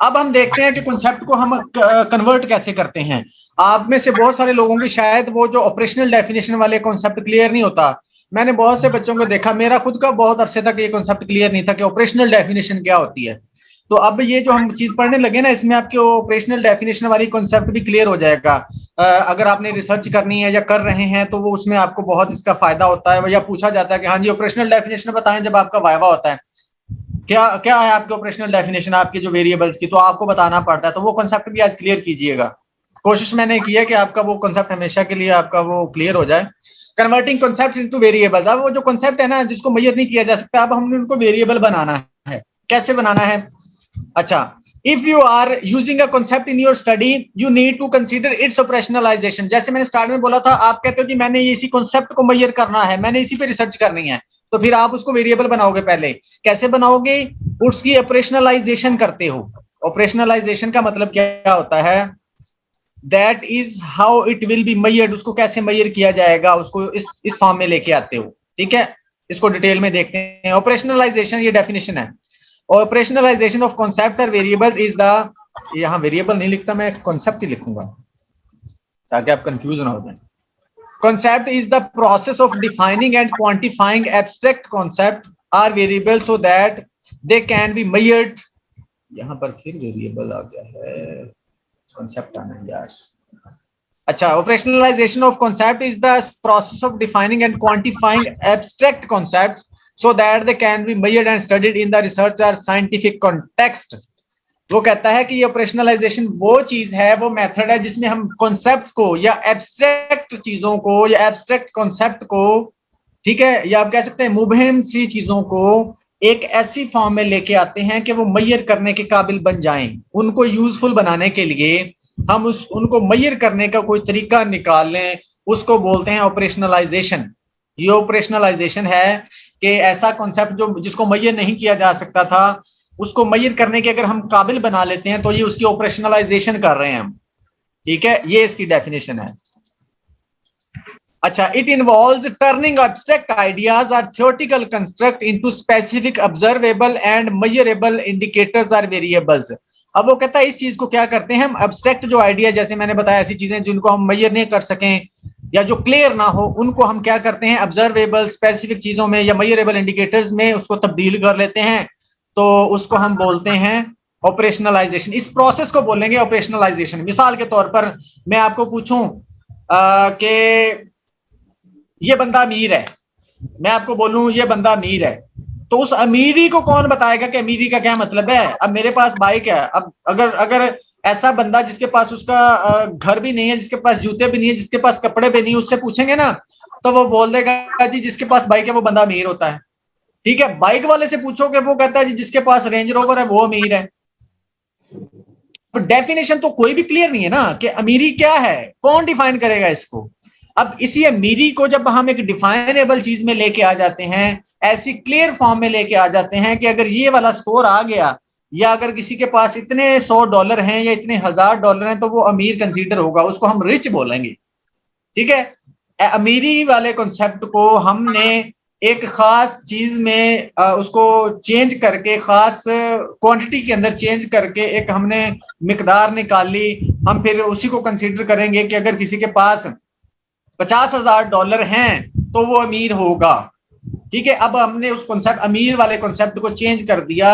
अब हम देखते हैं कि कॉन्सेप्ट को हम कन्वर्ट कैसे करते हैं। आप में से बहुत सारे लोगों की शायद वो जो ऑपरेशनल डेफिनेशन वाले कॉन्सेप्ट क्लियर नहीं होता। मैंने बहुत से बच्चों को देखा, मेरा खुद का बहुत अरसे तक ये कॉन्सेप्ट क्लियर नहीं था कि ऑपरेशनल डेफिनेशन क्या होती है। तो अब ये जो हम चीज पढ़ने लगे ना, इसमें आपके ऑपरेशनल डेफिनेशन वाली कॉन्सेप्ट भी क्लियर हो जाएगा। अगर आपने रिसर्च करनी है या कर रहे हैं तो वो उसमें आपको बहुत इसका फायदा होता है। या पूछा जाता है कि हाँ जी ऑपरेशनल डेफिनेशन बताएं, जब आपका वाइवा होता है क्या क्या है आपके ऑपरेशनल डेफिनेशन आपके जो वेरिएबल्स की, तो आपको बताना पड़ता है। तो वो कॉन्सेप्ट भी आज क्लियर कीजिएगा। कोशिश मैंने की है कि आपका वो कॉन्सेप्ट हमेशा के लिए आपका वो क्लियर हो जाए। Converting concept into variables. अब वो जो कॉन्सेप्ट है ना जिसको मेजर नहीं किया जा सकता, अब हमने उनको वेरिएबल बनाना है। कैसे बनाना है? अच्छा, if you are using a concept in your study you need to consider its operationalisation. जैसे मैंने स्टार्ट में बोला था, आप कहते हो कि मैंने इसी कॉन्सेप्ट को मेजर करना है, मैंने इसी पे रिसर्च करनी है, तो फिर आप उसको वेरिएबल बनाओगे। पहले कैसे बनाओगे? उसकी ऑपरेशनलाइजेशन करते हो। ऑपरेशनलाइजेशन का मतलब क्या होता है? That is how it will be measured. उसको कैसे मेजर किया जाएगा, उसको इस फॉर्म में लेके आते हो। ठीक है, इसको डिटेल में देखते हैं। ऑपरेशनलाइजेशन ये डेफिनेशन है। ऑपरेशनलाइजेशन ऑफ कॉन्सेप्ट और वेरिएबल्स इज द, यहाँ वेरिएबल नहीं लिखता, मैं कॉन्सेप्ट ही लिखूंगा ताकि आप कंफ्यूज ना हो जाए। Concept is the process of defining and quantifying abstract concept or variable so that they can be measured। यहाँ पर फिर वेरिएबल आ गया है, कॉन्सेप्ट आना है यार। अच्छा, operationalisation of concept is the process of defining and quantifying abstract concept so that they can be measured and studied in the research or scientific context। वो कहता है कि ये ऑपरेशनलाइजेशन वो चीज है, वो मेथड है जिसमें हम कॉन्सेप्ट को या एब्स्ट्रैक्ट चीजों को या एब्स्ट्रैक्ट कॉन्सेप्ट को, ठीक है, या आप कह सकते हैं मुबहम सी चीजों को एक ऐसी फॉर्म में लेके आते हैं कि वो मेजर करने के काबिल बन जाएं। उनको यूजफुल बनाने के लिए हम उनको मेजर करने का कोई तरीका निकाल लें, उसको बोलते हैं ऑपरेशनलाइजेशन। ये ऑपरेशनलाइजेशन है कि ऐसा कॉन्सेप्ट जो जिसको मेजर नहीं किया जा सकता था, उसको मेजर करने के अगर हम काबिल बना लेते हैं तो ये उसकी ऑपरेशनलाइजेशन कर रहे हैं हम। ठीक है, ये इसकी डेफिनेशन है। अच्छा, it involves turning abstract ideas और theoretical construct into specific observable and measurable indicators और वेरिएबल्स। अब वो कहता है इस चीज को क्या करते हैं हम, एब्स्ट्रैक्ट जो आइडिया, जैसे मैंने बताया ऐसी चीजें जिनको हम मेजर नहीं कर सकें या जो क्लियर ना हो, उनको हम क्या करते हैं ऑब्जर्वेबल स्पेसिफिक चीजों में या मेजरेबल इंडिकेटर्स में उसको तब्दील कर लेते हैं। तो उसको हम बोलते हैं ऑपरेशनलाइजेशन। इस प्रोसेस को बोलेंगे ऑपरेशनलाइजेशन। मिसाल के तौर पर मैं आपको पूछूं कि ये बंदा अमीर है, मैं आपको बोलूं ये बंदा अमीर है, तो उस अमीरी को कौन बताएगा कि अमीरी का क्या मतलब है? अब मेरे पास बाइक है, अब अगर अगर ऐसा बंदा जिसके पास उसका घर भी नहीं है, जिसके पास जूते भी नहीं है, जिसके पास कपड़े भी नहीं, उससे पूछेंगे ना तो वो बोल देगा जी जिसके पास बाइक है वो बंदा अमीर होता है। ठीक है, बाइक वाले से पूछोगे वो कहता है जी जिसके पास रेंज रोवर है वो अमीर है। तो डेफिनेशन तो कोई भी क्लियर नहीं है ना कि अमीरी क्या है, कौन डिफाइन करेगा इसको? अब इसी अमीरी को जब हम एक डिफाइनेबल चीज में लेके आ जाते हैं, ऐसी क्लियर फॉर्म में लेके आ जाते हैं कि अगर ये वाला स्कोर आ गया या अगर किसी के पास इतने $100 हैं या इतने $1000 हैं तो वो अमीर कंसीडर होगा, उसको हम रिच बोलेंगे। ठीक है, अमीरी वाले कॉन्सेप्ट को हमने एक खास चीज में उसको चेंज करके, खास क्वांटिटी के अंदर चेंज करके एक हमने मिकदार निकाल ली। हम फिर उसी को कंसीडर करेंगे कि अगर किसी के पास $50,000 हैं तो वो अमीर होगा। ठीक है, अब हमने उस कॉन्सेप्ट अमीर वाले कॉन्सेप्ट को चेंज कर दिया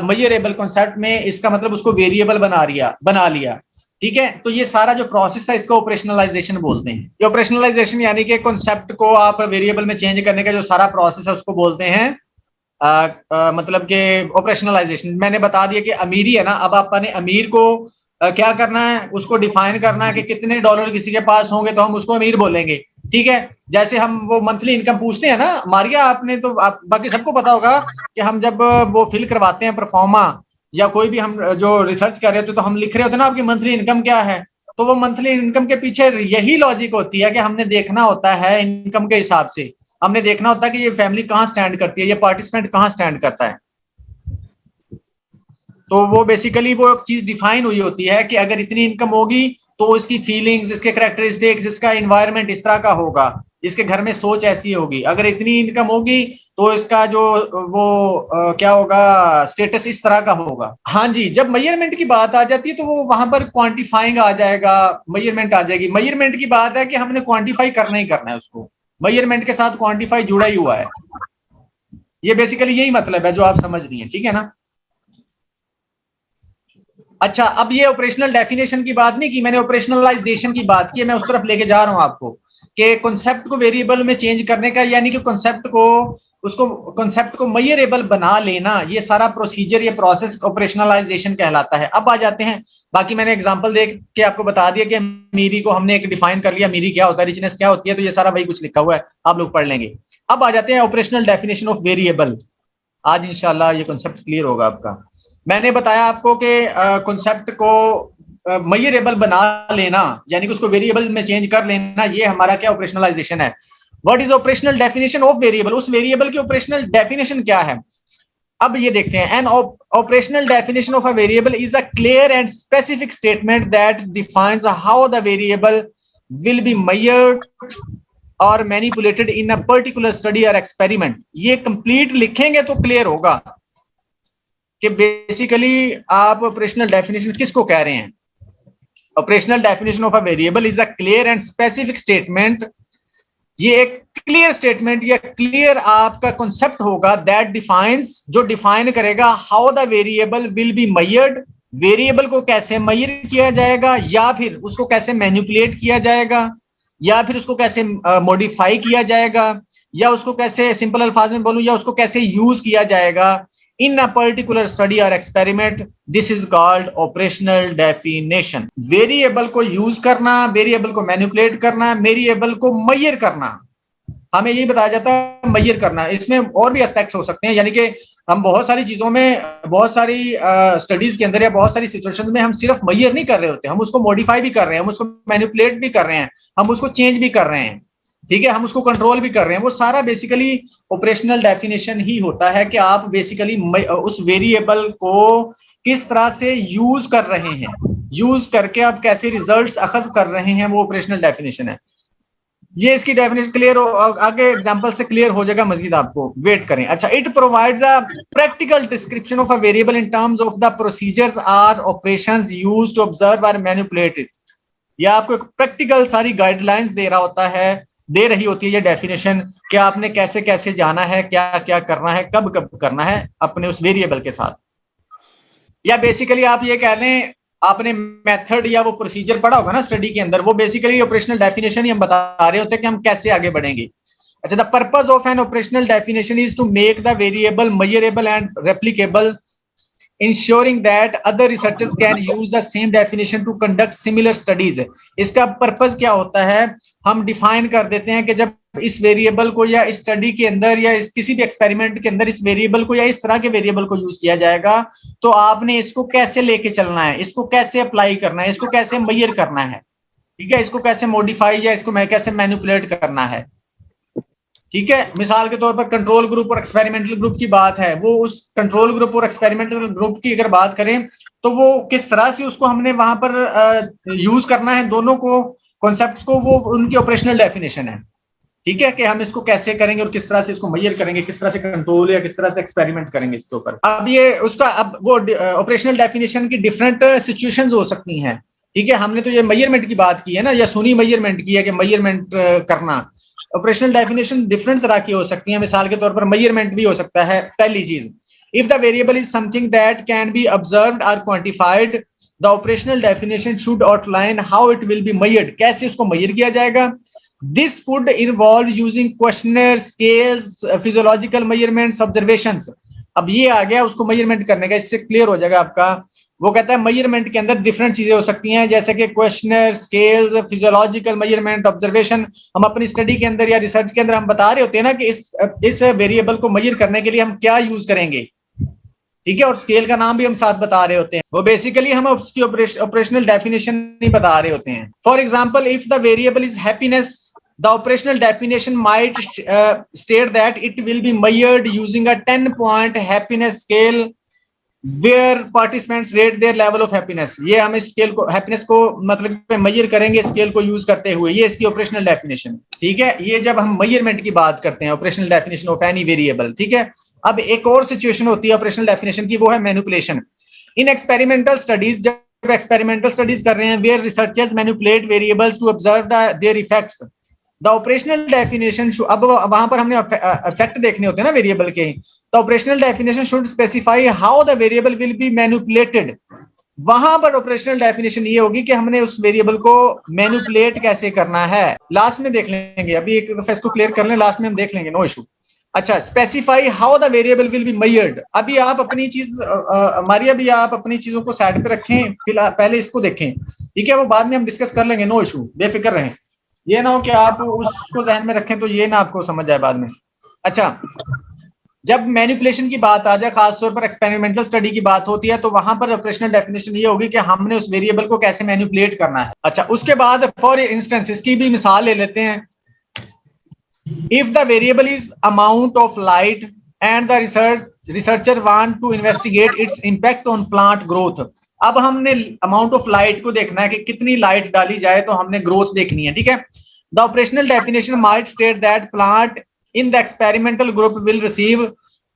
मेजरेबल कॉन्सेप्ट में, इसका मतलब उसको वेरिएबल बना लिया। ठीक है, तो ये सारा जो प्रोसेस है इसको ऑपरेशनलाइजेशन बोलते हैं। ये ऑपरेशनलाइजेशन यानी कि कॉन्सेप्ट को आप वेरिएबल में चेंज करने का जो सारा प्रोसेस है उसको बोलते हैं मतलब कि ऑपरेशनलाइजेशन। मैंने बता दिया कि अमीरी है ना, अब आपने अमीर को क्या करना है, उसको डिफाइन करना है कि कितने डॉलर किसी के पास होंगे तो हम उसको अमीर बोलेंगे। ठीक है, जैसे हम वो मंथली इनकम पूछते हैं ना, मारिया आपने तो बाकी सबको पता होगा कि हम जब वो फिल करवाते हैं परफॉर्मा या कोई भी हम जो रिसर्च कर रहे होते तो हम लिख रहे होते ना आपकी मंथली इनकम क्या है। तो वो मंथली इनकम के पीछे यही लॉजिक होती है कि हमने देखना होता है इनकम के हिसाब से, हमने देखना होता है कि ये फैमिली कहाँ स्टैंड करती है, ये पार्टिसिपेंट कहाँ स्टैंड करता है। तो वो बेसिकली वो एक चीज डिफाइन हुई होती है कि अगर इतनी इनकम होगी तो इसकी फीलिंग्स, इसके कैरेक्टरिस्टिक्स, इसका एनवायरनमेंट इस तरह का होगा। इसके घर में सोच ऐसी होगी, अगर इतनी इनकम होगी तो इसका जो वो क्या होगा, स्टेटस इस तरह का होगा। हाँ जी, जब मेजरमेंट की बात आ जाती है तो वो वहां पर क्वांटिफाइंग आ जाएगा, मेजरमेंट आ जाएगी। मेजरमेंट की बात है कि हमने क्वांटिफाई करना ही करना है उसको, मेजरमेंट के साथ क्वांटिफाई जुड़ा ही हुआ है। ये बेसिकली यही मतलब है जो आप समझ रही हैं, ठीक है ना। अच्छा, अब ये ऑपरेशनल डेफिनेशन की बात नहीं की मैंने, ऑपरेशनलाइजेशन की बात की, मैं उस तरफ लेके जा रहा हूं आपको कि कॉन्सेप्ट को वेरिएबल में चेंज करने का, यानी कि कॉन्सेप्ट को उसको कॉन्सेप्ट को मेजरेबल बना लेना, ये सारा प्रोसीजर, ये प्रोसेस ऑपरेशनलाइजेशन कहलाता है। अब आ जाते हैं, बाकी मैंने एग्जांपल देख के आपको बता दिया कि अमीरी को हमने एक डिफाइन कर लिया, अमीरी क्या होता है, रिचनेस क्या होती है, तो ये सारा भाई कुछ लिखा हुआ है, आप लोग पढ़ लेंगे। अब आ जाते हैं ऑपरेशनल डेफिनेशन ऑफ वेरिएबल। आज इंशाल्लाह ये कॉन्सेप्ट क्लियर होगा आपका। मैंने बताया आपको कि कॉन्सेप्ट को मेजरेबल बना लेना, यानी कि उसको वेरिएबल में चेंज कर लेना, ये हमारा क्या ऑपरेशनलाइजेशन है। What is operational definition of variable, उस वेरिएबल की ऑपरेशनल डेफिनेशन क्या है। अब ये देखते हैं, an operational definition of a variable is a clear and specific statement that defines how the variable will be measured और manipulated in a particular study और एक्सपेरिमेंट। ये कंप्लीट लिखेंगे तो क्लियर होगा कि बेसिकली आप ऑपरेशनल डेफिनेशन किसको कह रहे हैं। Operational definition of a variable is a clear and specific statement, ये एक क्लियर स्टेटमेंट या क्लियर आपका कॉन्सेप्ट होगा दैट डिफाइंस, जो डिफाइन करेगा how the variable will be measured, variable को कैसे मेजर किया जाएगा, या फिर उसको कैसे मैनिपुलेट किया जाएगा, या फिर उसको कैसे मॉडिफाई किया जाएगा, या उसको कैसे, सिंपल अल्फाज में बोलूं, या उसको कैसे यूज किया जाएगा इन अ पर्टिकुलर स्टडी और experiment. This is called operational definition. Variable को यूज करना, वेरिएबल को मैनिपुलेट करना, वेरिएबल को मेजर करना, हमें यही बताया जाता है मेजर करना। इसमें और भी एस्पेक्ट्स हो सकते हैं, यानी कि हम बहुत सारी चीजों में, बहुत सारी स्टडीज के अंदर या बहुत सारी सिचुएशंस में हम सिर्फ मेजर नहीं कर रहे होते, हम उसको मॉडिफाई भी कर रहे हैं, हम उसको मैनिपुलेट भी कर रहे हैं, हम उसको चेंज भी कर रहे हैं, ठीक है, हम उसको कंट्रोल भी कर रहे हैं। वो सारा बेसिकली ऑपरेशनल डेफिनेशन ही होता है कि आप बेसिकली उस वेरिएबल को किस तरह से यूज कर रहे हैं, यूज करके आप कैसे रिजल्ट्स अखज कर रहे हैं, वो ऑपरेशनल डेफिनेशन है। ये इसकी डेफिनेशन क्लियर हो, आगे एग्जांपल से क्लियर हो जाएगा मजीद, आपको वेट करें। अच्छा, it provides a practical description of a variable in terms of the procedures or operations used to observe और मैनिपुलेट इट। या आपको एक प्रैक्टिकल सारी गाइडलाइंस दे रहा होता है, दे रही होती है ये डेफिनेशन, कि आपने कैसे कैसे जाना है, क्या क्या करना है, कब कब करना है अपने उस वेरिएबल के साथ। या बेसिकली आप ये कह लें, आपने मेथड या वो प्रोसीजर पढ़ा होगा ना स्टडी के अंदर, वो बेसिकली ऑपरेशनल डेफिनेशन ही हम बता रहे होते हैं कि हम कैसे आगे बढ़ेंगे। अच्छा, the purpose of an operational definition is to make the variable measurable and replicable, ensuring that other researchers can use the same definition to conduct similar studies। इसका पर्पस क्या होता है, हम डिफाइन कर देते हैं कि जब इस वेरिएबल को या इस स्टडी के अंदर या इस किसी भी एक्सपेरिमेंट के अंदर इस वेरिएबल को या इस तरह के वेरिएबल को यूज किया जाएगा, तो आपने इसको कैसे लेके चलना है, इसको कैसे अप्लाई करना है, इसको कैसे मेजर करना है, ठीक है, इसको कैसे मॉडिफाई या इसको कैसे मैनिपुलेट करना है, ठीक है। मिसाल के तौर पर कंट्रोल ग्रुप और एक्सपेरिमेंटल ग्रुप की बात है, वो उस कंट्रोल ग्रुप और एक्सपेरिमेंटल ग्रुप की अगर बात करें तो वो किस तरह से उसको हमने वहां पर यूज करना है, दोनों को कॉन्सेप्ट को, वो उनकी ऑपरेशनल डेफिनेशन है, ठीक है, कि हम इसको कैसे करेंगे और किस तरह से इसको मेजर करेंगे, किस तरह से कंट्रोल या किस तरह से एक्सपेरिमेंट करेंगे इसके ऊपर। अब ये उसका, अब वो ऑपरेशनल डेफिनेशन की डिफरेंट सिचुएशंस हो सकती हैं, ठीक है। हमने तो ये मेजरमेंट की बात की है ना, या सुनी मेजरमेंट की है कि मेजरमेंट करना। ऑपरेशनल डेफिनेशन डिफरेंट तरह की हो सकती है, मिसाल के तौर पर मेजरमेंट भी हो सकता है। पहली चीज, if the variable is something that can be observed और quantified, the operational definition should outline how it will be measured, कैसे उसको मेजर किया जाएगा। This could involve using questionnaire, scales, physiological measurements, observations. अब ये आ गया उसको मेजरमेंट करने का, इससे क्लियर हो जाएगा आपका। वो कहता है मेजरमेंट के अंदर डिफरेंट चीजें हो सकती हैं, जैसे कि questionnaire, scales, physiological measurement, observation. हम अपनी स्टडी के अंदर या रिसर्च के अंदर हम बता रहे होते हैं ना कि इस वेरिएबल को मेजर करने के लिए हम क्या यूज करेंगे, ठीक है, और स्केल का नाम भी हम साथ बता रहे होते हैं। वो बेसिकली हम उसकी ऑपरेशनल डेफिनेशन नहीं बता रहे होते हैं। For example, if the variable is happiness, the operational definition might state that it will be measured using a 10-point happiness scale where participants rate their level of happiness. ये हम इस scale को, happiness को मतलब major करेंगे scale को use करते हुए, ये इसकी ऑपरेशनल डेफिनेशन। ठीक है, ये जब हम मेजरमेंट की बात करते हैं, operational definition of any variable. ठीक है, अब एक और सिचुएशन होती है ऑपरेशनल डेफिनेशन की, वो है मैनिपुलेशन। इन एक्सपेरिमेंटल स्टडीज, जब एक्सपेरिमेंटल स्टडीज कर रहे हैं, where researchers manipulate variables to observe their effects, the operational definition. अब वहां पर हमने इफेक्ट देखने होते हैं ना वेरिएबल के, the operational definition should specify how the variable will be manipulated. वहां पर ऑपरेशनल डेफिनेशन ये होगी कि हमने उस वेरिएबल को मैनिपुलेट कैसे करना है। लास्ट में देख लेंगे, अभी एक दफा इसको क्लियर कर लें, लास्ट में हम देख लेंगे, नो इशू। अच्छा, specify how the variable will be measured. अभी आप अपनी चीज हमारी, अभी आप अपनी चीजों को साइड पे रखें, फिलहाल पहले इसको देखें। ठीक है, वो बाद में हम डिस्कस कर लेंगे, नो इशू, बेफिक्र रहें। ये ना हो कि आप उसको ध्यान में रखें तो ये ना आपको समझ जाए बाद में। अच्छा, जब मैनिपुलेशन की बात आ जाए, खासतौर पर एक्सपेरिमेंटल स्टडी की बात होती है, तो वहां पर ऑपरेशनल डेफिनेशन ये होगी कि हमने उस वेरिएबल को कैसे मैनिपुलेट करना है। अच्छा, उसके बाद फॉर इंस्टेंस, इसकी भी मिसाल ले लेते हैं। If the variable is amount of light and the researcher want to investigate its impact on plant growth. अब हमने अमाउंट ऑफ लाइट को देखना है कि कितनी लाइट डाली जाए तो हमने ग्रोथ देखनी है। ठीक है, the operational definition might state that plant in the experimental group will receive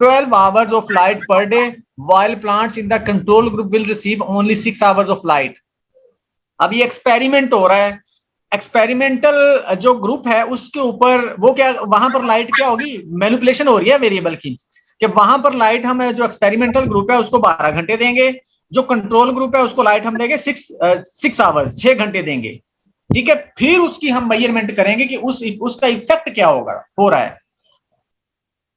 12 hours of light per day, while plants in the control group will receive only 6 hours of light. अब ये experiment हो रहा है, experimental जो group है उसके ऊपर वो क्या, वहां पर लाइट क्या होगी, मैनिपुलेशन हो रही है वेरिएबल की, कि वहां पर लाइट हम जो एक्सपेरिमेंटल ग्रुप है उसको 12 घंटे देंगे, जो कंट्रोल ग्रुप है उसको लाइट हम देंगे 6 आवर्स, 6 घंटे देंगे। ठीक है, फिर उसकी हम मेजरमेंट करेंगे कि उसका इफेक्ट क्या होगा, हो रहा है।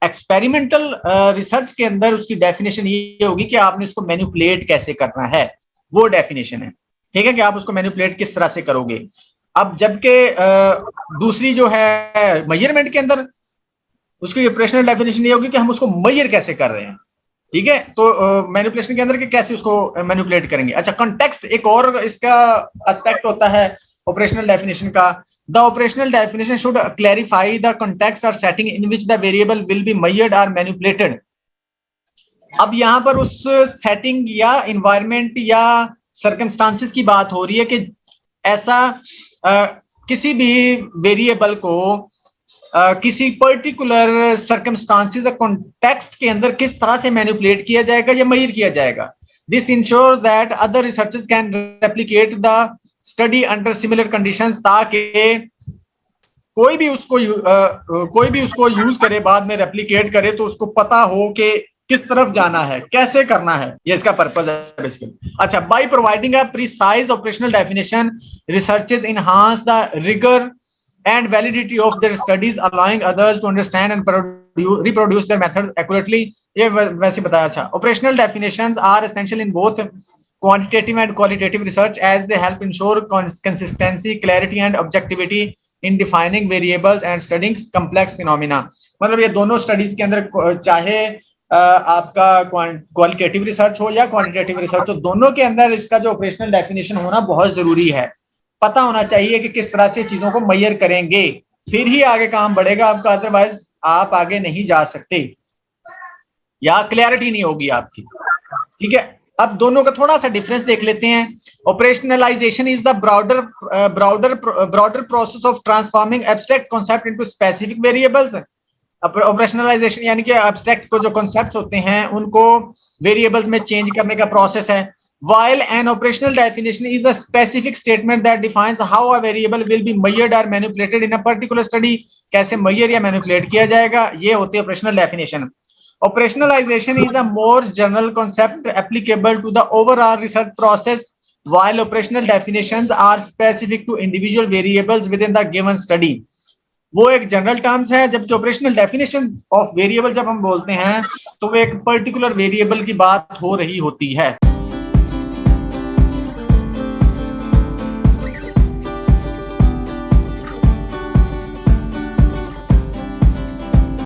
एक्सपेरिमेंटल रिसर्च के अंदर उसकी डेफिनेशन ये होगी कि आपने उसको मैनिपुलेट कैसे करना है, वो डेफिनेशन है। ठीक है, कि आप उसको मैनिपुलेट किस तरह से करोगे। अब जबकि दूसरी जो है मेजरमेंट के अंदर, उसकी ऑपरेशनल डेफिनेशन ये होगी कि हम उसको मेजर कैसे कर रहे हैं। ठीक है, तो मैनिपुलेशन के अंदर कि कैसे उसको मैनिपुलेट करेंगे। अच्छा, कॉन्टेक्स्ट एक और इसका एस्पेक्ट होता है ऑपरेशनल डेफिनेशन का। The operational definition should clarify the context or setting in which the variable will be measured or manipulated. अब यहां पर उस सेटिंग या इन्वायरमेंट या सर्कमस्टांसिस की बात हो रही है कि ऐसा किसी भी वेरिएबल को किसी पर्टिकुलर सर्कमस्टांसिस या कॉन्टेक्स्ट के अंदर किस तरह से मैनिपुलेट किया जाएगा या मेजर किया जाएगा। This ensures that other researchers can replicate the study under similar conditions, ताकि कोई भी उसको यूज करे, बाद में रेप्लिकेट करे, तो उसको पता हो कि किस तरफ जाना है, कैसे करना है, ये इसका पर्पस है बेसिकली। अच्छा, by providing a precise operational definition, researchers enhance the rigour and validity of their studies, allowing others to understand and reproduce their methods accurately. ये वैसे बताया। अच्छा, operational definitions are essential in both quantitative and qualitative research as they help ensure consistency, clarity and objectivity in defining variables and studying complex phenomena. मतलब ये दोनों studies के अंदर, चाहे आपका क्वालिटेटिव रिसर्च हो या क्वांटिटेटिव रिसर्च हो, दोनों के अंदर इसका जो ऑपरेशनल डेफिनेशन होना बहुत जरूरी है। पता होना चाहिए कि किस तरह से चीजों को मेजर करेंगे, फिर ही आगे काम बढ़ेगा आपका, अदरवाइज आप आगे नहीं जा सकते या क्लैरिटी नहीं होगी आपकी। ठीक है, अब दोनों का थोड़ा सा डिफरेंस देख लेते हैं। Operationalisation is the broader process of transforming abstract concept into specific variables. Operationalisation यानी कि एब्स्ट्रैक्ट को जो कॉन्सेप्ट्स होते हैं उनको वेरिएबल्स में चेंज करने का प्रोसेस है। While an operational definition is a specific statement that defines how a variable will be measured or manipulated in a particular study, कैसे measure या manipulate किया जाएगा, ये होती है operational definition. Operationalization is a more general concept applicable to the overall research process, while operational definitions are specific to individual variables within the given study. वो एक general terms है, जबकि ऑपरेशनल डेफिनेशन ऑफ वेरिएबल जब हम बोलते हैं तो वो एक पर्टिकुलर वेरिएबल की बात हो रही होती है।